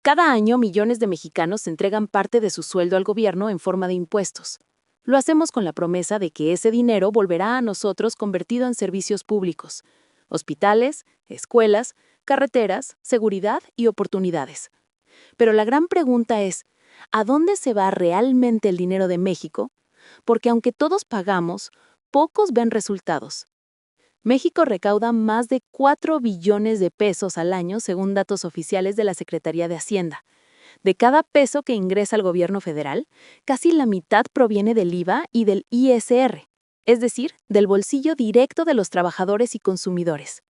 Cada año millones de mexicanos entregan parte de su sueldo al gobierno en forma de impuestos. Lo hacemos con la promesa de que ese dinero volverá a nosotros convertido en servicios públicos, hospitales, escuelas, carreteras, seguridad y oportunidades. Pero la gran pregunta es, ¿a dónde se va realmente el dinero de México? Porque aunque todos pagamos, pocos ven resultados. México recauda más de 4 billones de pesos al año según datos oficiales de la Secretaría de Hacienda. De cada peso que ingresa al gobierno federal, casi la mitad proviene del IVA y del ISR, es decir, del bolsillo directo de los trabajadores y consumidores.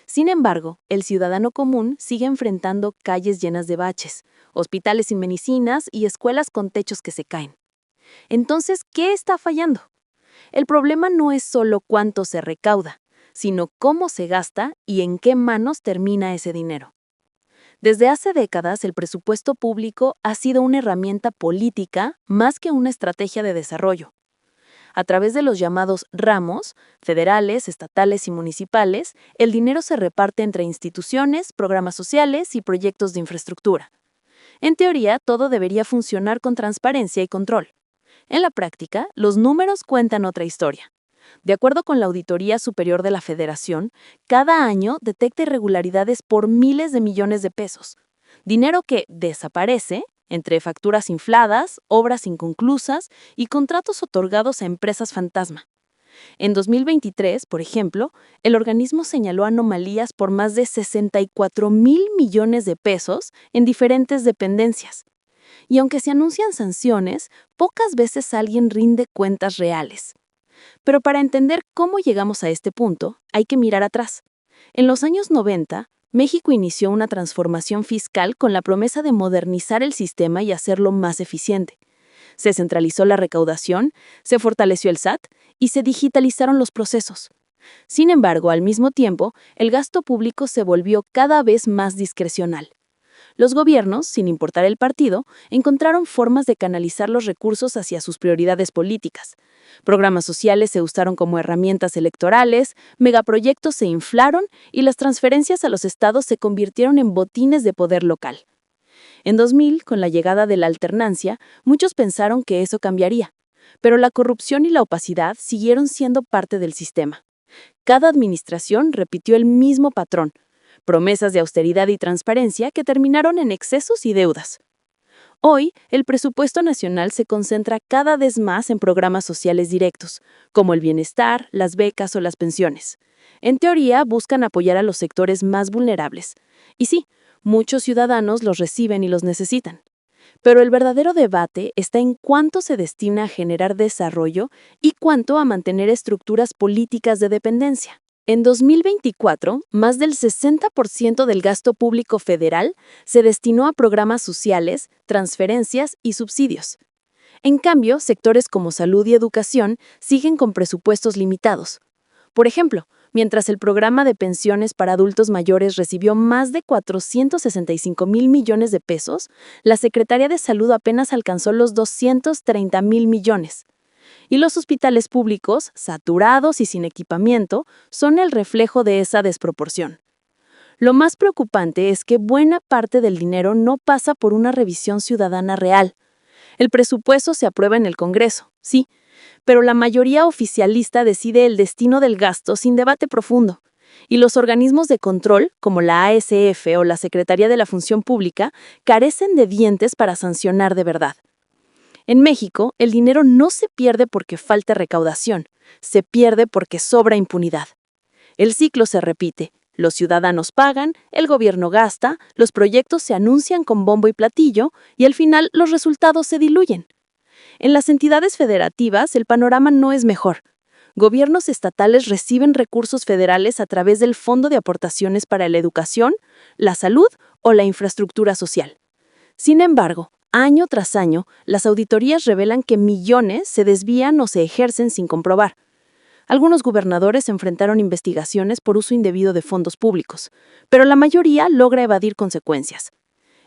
Sin embargo, el ciudadano común sigue enfrentando calles llenas de baches, hospitales sin medicinas y escuelas con techos que se caen. Entonces, ¿qué está fallando? El problema no es solo cuánto se recauda, sino cómo se gasta y en qué manos termina ese dinero. Desde hace décadas, el presupuesto público ha sido una herramienta política más que una estrategia de desarrollo. A través de los llamados ramos, federales, estatales y municipales, el dinero se reparte entre instituciones, programas sociales y proyectos de infraestructura. En teoría, todo debería funcionar con transparencia y control. En la práctica, los números cuentan otra historia. De acuerdo con la Auditoría Superior de la Federación, cada año detecta irregularidades por miles de millones de pesos. Dinero que desaparece entre facturas infladas, obras inconclusas y contratos otorgados a empresas fantasma. En 2023, por ejemplo, el organismo señaló anomalías por más de 64,000 millones de pesos en diferentes dependencias. Y aunque se anuncian sanciones, pocas veces alguien rinde cuentas reales. Pero para entender cómo llegamos a este punto, hay que mirar atrás. En los años 90, México inició una transformación fiscal con la promesa de modernizar el sistema y hacerlo más eficiente. Se centralizó la recaudación, se fortaleció el SAT y se digitalizaron los procesos. Sin embargo, al mismo tiempo, el gasto público se volvió cada vez más discrecional. Los gobiernos, sin importar el partido, encontraron formas de canalizar los recursos hacia sus prioridades políticas. Programas sociales se usaron como herramientas electorales, megaproyectos se inflaron y las transferencias a los estados se convirtieron en botines de poder local. En 2000, con la llegada de la alternancia, muchos pensaron que eso cambiaría, pero la corrupción y la opacidad siguieron siendo parte del sistema. Cada administración repitió el mismo patrón: promesas de austeridad y transparencia que terminaron en excesos y deudas. Hoy, el presupuesto nacional se concentra cada vez más en programas sociales directos, como el bienestar, las becas o las pensiones. En teoría, buscan apoyar a los sectores más vulnerables. Y sí, muchos ciudadanos los reciben y los necesitan. Pero el verdadero debate está en cuánto se destina a generar desarrollo y cuánto a mantener estructuras políticas de dependencia. En 2024, más del 60% del gasto público federal se destinó a programas sociales, transferencias y subsidios. En cambio, sectores como salud y educación siguen con presupuestos limitados. Por ejemplo, mientras el programa de pensiones para adultos mayores recibió más de 465,000 millones de pesos, la Secretaría de Salud apenas alcanzó los 230,000 millones. Y los hospitales públicos, saturados y sin equipamiento, son el reflejo de esa desproporción. Lo más preocupante es que buena parte del dinero no pasa por una revisión ciudadana real. El presupuesto se aprueba en el Congreso, sí, pero la mayoría oficialista decide el destino del gasto sin debate profundo. Y los organismos de control, como la ASF o la Secretaría de la Función Pública, carecen de dientes para sancionar de verdad. En México, el dinero no se pierde porque falte recaudación, se pierde porque sobra impunidad. El ciclo se repite: los ciudadanos pagan, el gobierno gasta, los proyectos se anuncian con bombo y platillo y al final los resultados se diluyen. En las entidades federativas, el panorama no es mejor. Gobiernos estatales reciben recursos federales a través del Fondo de Aportaciones para la Educación, la Salud o la Infraestructura Social. Sin embargo, año tras año, las auditorías revelan que millones se desvían o se ejercen sin comprobar. Algunos gobernadores enfrentaron investigaciones por uso indebido de fondos públicos, pero la mayoría logra evadir consecuencias.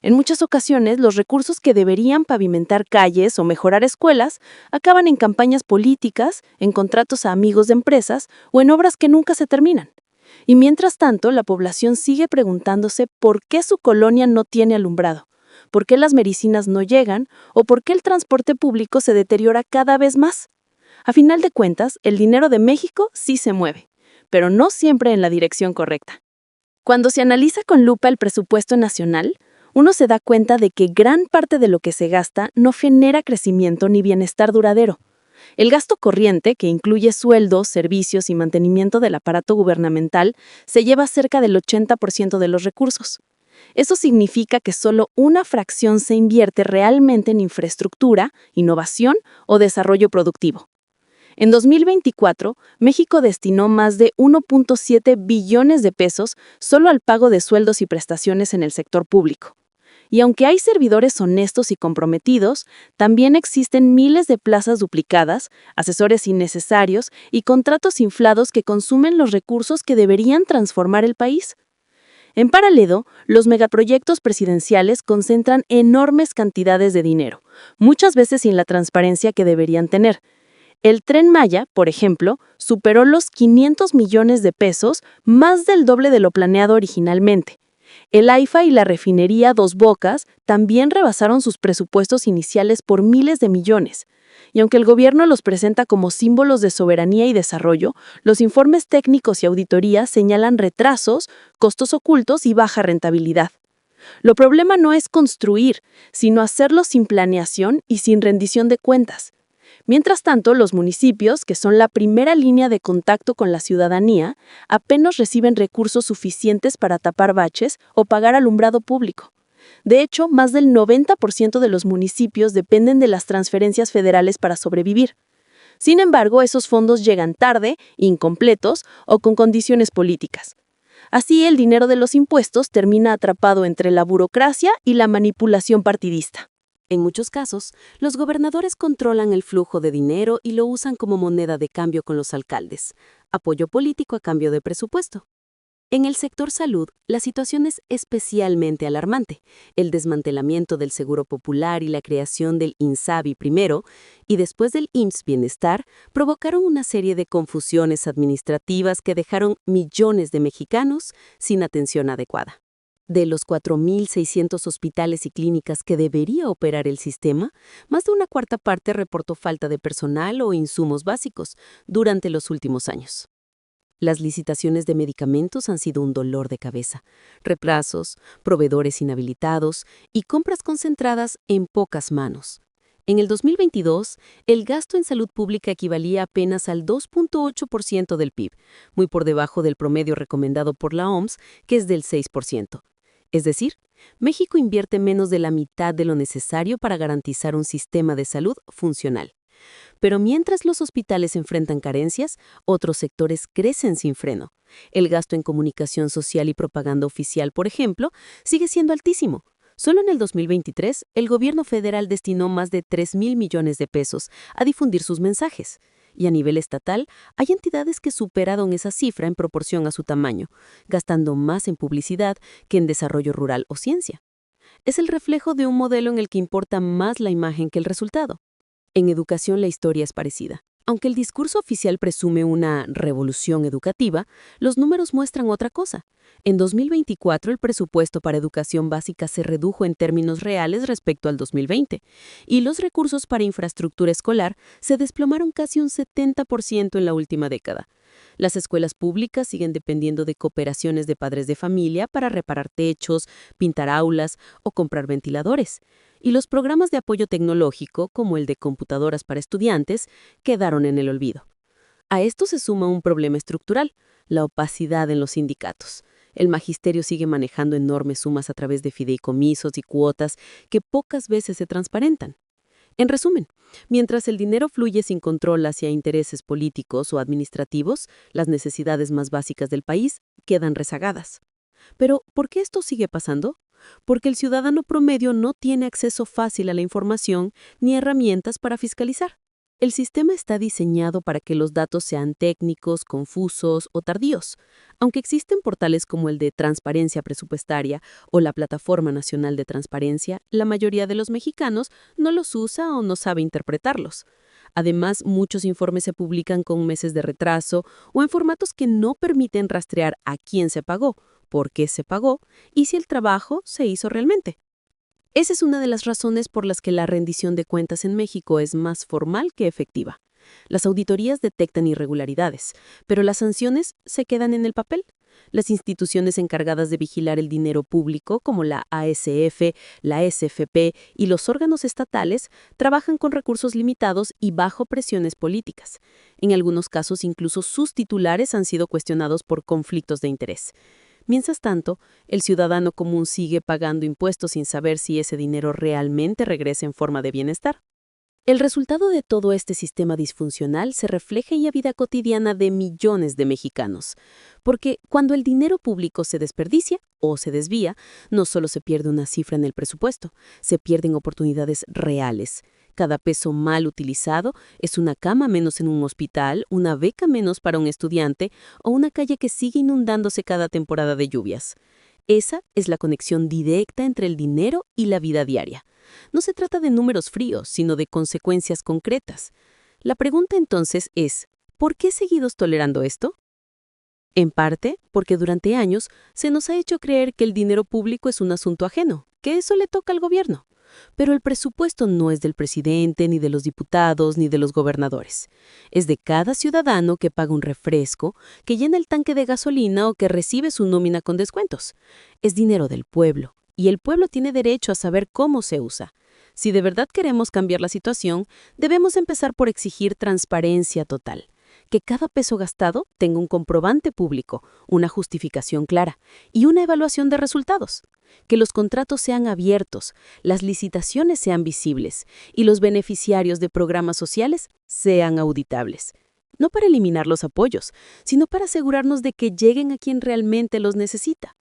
En muchas ocasiones, los recursos que deberían pavimentar calles o mejorar escuelas acaban en campañas políticas, en contratos a amigos de empresas o en obras que nunca se terminan. Y mientras tanto, la población sigue preguntándose por qué su colonia no tiene alumbrado, por qué las medicinas no llegan o por qué el transporte público se deteriora cada vez más. A final de cuentas, el dinero de México sí se mueve, pero no siempre en la dirección correcta. Cuando se analiza con lupa el presupuesto nacional, uno se da cuenta de que gran parte de lo que se gasta no genera crecimiento ni bienestar duradero. El gasto corriente, que incluye sueldos, servicios y mantenimiento del aparato gubernamental, se lleva cerca del 80% de los recursos. Eso significa que solo una fracción se invierte realmente en infraestructura, innovación o desarrollo productivo. En 2024, México destinó más de 1.7 billones de pesos solo al pago de sueldos y prestaciones en el sector público. Y aunque hay servidores honestos y comprometidos, también existen miles de plazas duplicadas, asesores innecesarios y contratos inflados que consumen los recursos que deberían transformar el país. En paralelo, los megaproyectos presidenciales concentran enormes cantidades de dinero, muchas veces sin la transparencia que deberían tener. El Tren Maya, por ejemplo, superó los 500 millones de pesos, más del doble de lo planeado originalmente. El AIFA y la refinería Dos Bocas también rebasaron sus presupuestos iniciales por miles de millones. Y aunque el gobierno los presenta como símbolos de soberanía y desarrollo, los informes técnicos y auditorías señalan retrasos, costos ocultos y baja rentabilidad. Lo problema no es construir, sino hacerlo sin planeación y sin rendición de cuentas. Mientras tanto, los municipios, que son la primera línea de contacto con la ciudadanía, apenas reciben recursos suficientes para tapar baches o pagar alumbrado público. De hecho, más del 90% de los municipios dependen de las transferencias federales para sobrevivir. Sin embargo, esos fondos llegan tarde, incompletos o con condiciones políticas. Así, el dinero de los impuestos termina atrapado entre la burocracia y la manipulación partidista. En muchos casos, los gobernadores controlan el flujo de dinero y lo usan como moneda de cambio con los alcaldes, apoyo político a cambio de presupuesto. En el sector salud, la situación es especialmente alarmante. El desmantelamiento del Seguro Popular y la creación del INSABI primero y después del IMSS Bienestar provocaron una serie de confusiones administrativas que dejaron millones de mexicanos sin atención adecuada. De los 4.600 hospitales y clínicas que debería operar el sistema, más de una cuarta parte reportó falta de personal o insumos básicos durante los últimos años. Las licitaciones de medicamentos han sido un dolor de cabeza, retrasos, proveedores inhabilitados y compras concentradas en pocas manos. En el 2022, el gasto en salud pública equivalía apenas al 2.8% del PIB, muy por debajo del promedio recomendado por la OMS, que es del 6%. Es decir, México invierte menos de la mitad de lo necesario para garantizar un sistema de salud funcional. Pero mientras los hospitales enfrentan carencias, otros sectores crecen sin freno. El gasto en comunicación social y propaganda oficial, por ejemplo, sigue siendo altísimo. Solo en el 2023, el gobierno federal destinó más de 3.000 millones de pesos a difundir sus mensajes. Y a nivel estatal, hay entidades que superaron esa cifra en proporción a su tamaño, gastando más en publicidad que en desarrollo rural o ciencia. Es el reflejo de un modelo en el que importa más la imagen que el resultado. En educación la historia es parecida. Aunque el discurso oficial presume una revolución educativa, los números muestran otra cosa. En 2024 el presupuesto para educación básica se redujo en términos reales respecto al 2020, y los recursos para infraestructura escolar se desplomaron casi un 70% en la última década. Las escuelas públicas siguen dependiendo de cooperaciones de padres de familia para reparar techos, pintar aulas o comprar ventiladores. Y los programas de apoyo tecnológico, como el de computadoras para estudiantes, quedaron en el olvido. A esto se suma un problema estructural, la opacidad en los sindicatos. El magisterio sigue manejando enormes sumas a través de fideicomisos y cuotas que pocas veces se transparentan. En resumen, mientras el dinero fluye sin control hacia intereses políticos o administrativos, las necesidades más básicas del país quedan rezagadas. Pero, ¿por qué esto sigue pasando? Porque el ciudadano promedio no tiene acceso fácil a la información ni herramientas para fiscalizar. El sistema está diseñado para que los datos sean técnicos, confusos o tardíos. Aunque existen portales como el de Transparencia Presupuestaria o la Plataforma Nacional de Transparencia, la mayoría de los mexicanos no los usa o no sabe interpretarlos. Además, muchos informes se publican con meses de retraso o en formatos que no permiten rastrear a quién se pagó, por qué se pagó y si el trabajo se hizo realmente. Esa es una de las razones por las que la rendición de cuentas en México es más formal que efectiva. Las auditorías detectan irregularidades, pero las sanciones se quedan en el papel. Las instituciones encargadas de vigilar el dinero público, como la ASF, la SFP y los órganos estatales, trabajan con recursos limitados y bajo presiones políticas. En algunos casos, incluso sus titulares han sido cuestionados por conflictos de interés. Mientras tanto, el ciudadano común sigue pagando impuestos sin saber si ese dinero realmente regresa en forma de bienestar. El resultado de todo este sistema disfuncional se refleja en la vida cotidiana de millones de mexicanos, porque cuando el dinero público se desperdicia o se desvía, no solo se pierde una cifra en el presupuesto, se pierden oportunidades reales. Cada peso mal utilizado es una cama menos en un hospital, una beca menos para un estudiante o una calle que sigue inundándose cada temporada de lluvias. Esa es la conexión directa entre el dinero y la vida diaria. No se trata de números fríos, sino de consecuencias concretas. La pregunta entonces es, ¿por qué seguimos tolerando esto? En parte, porque durante años se nos ha hecho creer que el dinero público es un asunto ajeno, que eso le toca al gobierno. Pero el presupuesto no es del presidente, ni de los diputados, ni de los gobernadores. Es de cada ciudadano que paga un refresco, que llena el tanque de gasolina o que recibe su nómina con descuentos. Es dinero del pueblo, y el pueblo tiene derecho a saber cómo se usa. Si de verdad queremos cambiar la situación, debemos empezar por exigir transparencia total. Que cada peso gastado tenga un comprobante público, una justificación clara y una evaluación de resultados. Que los contratos sean abiertos, las licitaciones sean visibles y los beneficiarios de programas sociales sean auditables. No para eliminar los apoyos, sino para asegurarnos de que lleguen a quien realmente los necesita.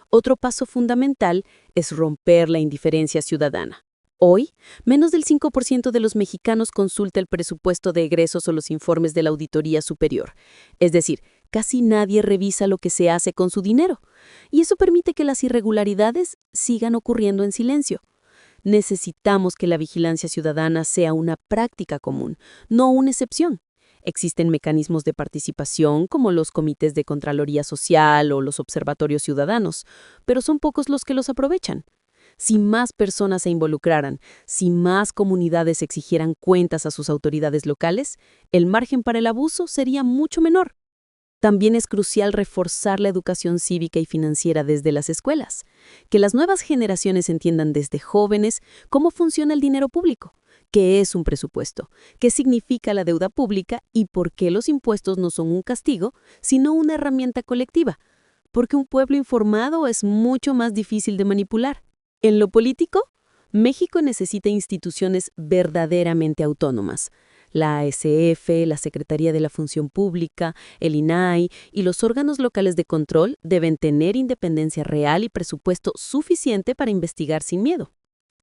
Otro paso fundamental es romper la indiferencia ciudadana. Hoy, menos del 5% de los mexicanos consulta el presupuesto de egresos o los informes de la Auditoría Superior. Es decir, casi nadie revisa lo que se hace con su dinero. Y eso permite que las irregularidades sigan ocurriendo en silencio. Necesitamos que la vigilancia ciudadana sea una práctica común, no una excepción. Existen mecanismos de participación como los comités de Contraloría Social o los observatorios ciudadanos, pero son pocos los que los aprovechan. Si más personas se involucraran, si más comunidades exigieran cuentas a sus autoridades locales, el margen para el abuso sería mucho menor. También es crucial reforzar la educación cívica y financiera desde las escuelas, que las nuevas generaciones entiendan desde jóvenes cómo funciona el dinero público, qué es un presupuesto, qué significa la deuda pública y por qué los impuestos no son un castigo, sino una herramienta colectiva, porque un pueblo informado es mucho más difícil de manipular. En lo político, México necesita instituciones verdaderamente autónomas. La ASF, la Secretaría de la Función Pública, el INAI y los órganos locales de control deben tener independencia real y presupuesto suficiente para investigar sin miedo.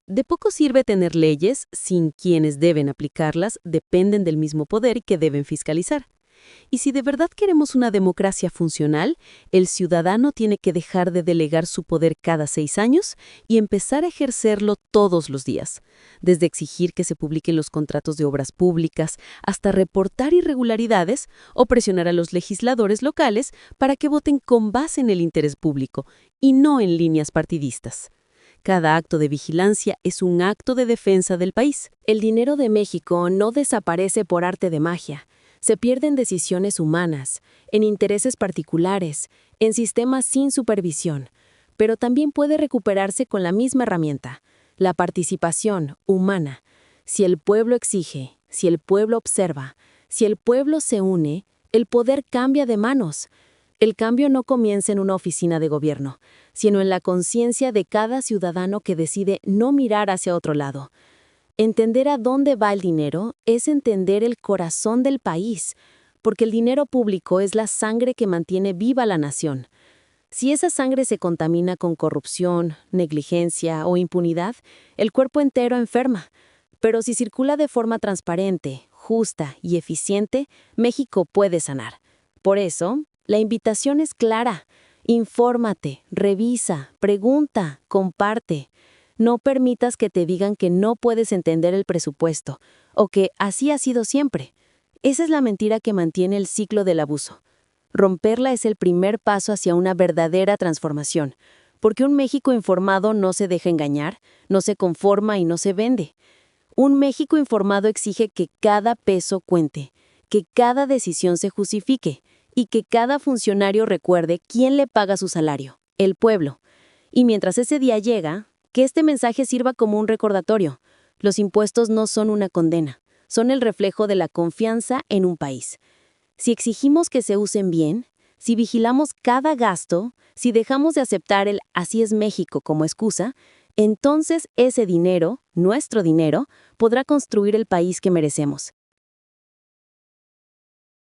De poco sirve tener leyes sin quienes deben aplicarlas dependen del mismo poder que deben fiscalizar. Y si de verdad queremos una democracia funcional, el ciudadano tiene que dejar de delegar su poder cada 6 años y empezar a ejercerlo todos los días, desde exigir que se publiquen los contratos de obras públicas hasta reportar irregularidades o presionar a los legisladores locales para que voten con base en el interés público y no en líneas partidistas. Cada acto de vigilancia es un acto de defensa del país. El dinero de México no desaparece por arte de magia. Se pierden decisiones humanas, en intereses particulares, en sistemas sin supervisión, pero también puede recuperarse con la misma herramienta, la participación humana. Si el pueblo exige, si el pueblo observa, si el pueblo se une, el poder cambia de manos. El cambio no comienza en una oficina de gobierno, sino en la conciencia de cada ciudadano que decide no mirar hacia otro lado. Entender a dónde va el dinero es entender el corazón del país, porque el dinero público es la sangre que mantiene viva la nación. Si esa sangre se contamina con corrupción, negligencia o impunidad, el cuerpo entero enferma. Pero si circula de forma transparente, justa y eficiente, México puede sanar. Por eso, la invitación es clara. Infórmate, revisa, pregunta, comparte. No permitas que te digan que no puedes entender el presupuesto o que así ha sido siempre. Esa es la mentira que mantiene el ciclo del abuso. Romperla es el primer paso hacia una verdadera transformación, porque un México informado no se deja engañar, no se conforma y no se vende. Un México informado exige que cada peso cuente, que cada decisión se justifique y que cada funcionario recuerde quién le paga su salario, el pueblo. Y mientras ese día llega, que este mensaje sirva como un recordatorio. Los impuestos no son una condena, son el reflejo de la confianza en un país. Si exigimos que se usen bien, si vigilamos cada gasto, si dejamos de aceptar el "así es México" como excusa, entonces ese dinero, nuestro dinero, podrá construir el país que merecemos.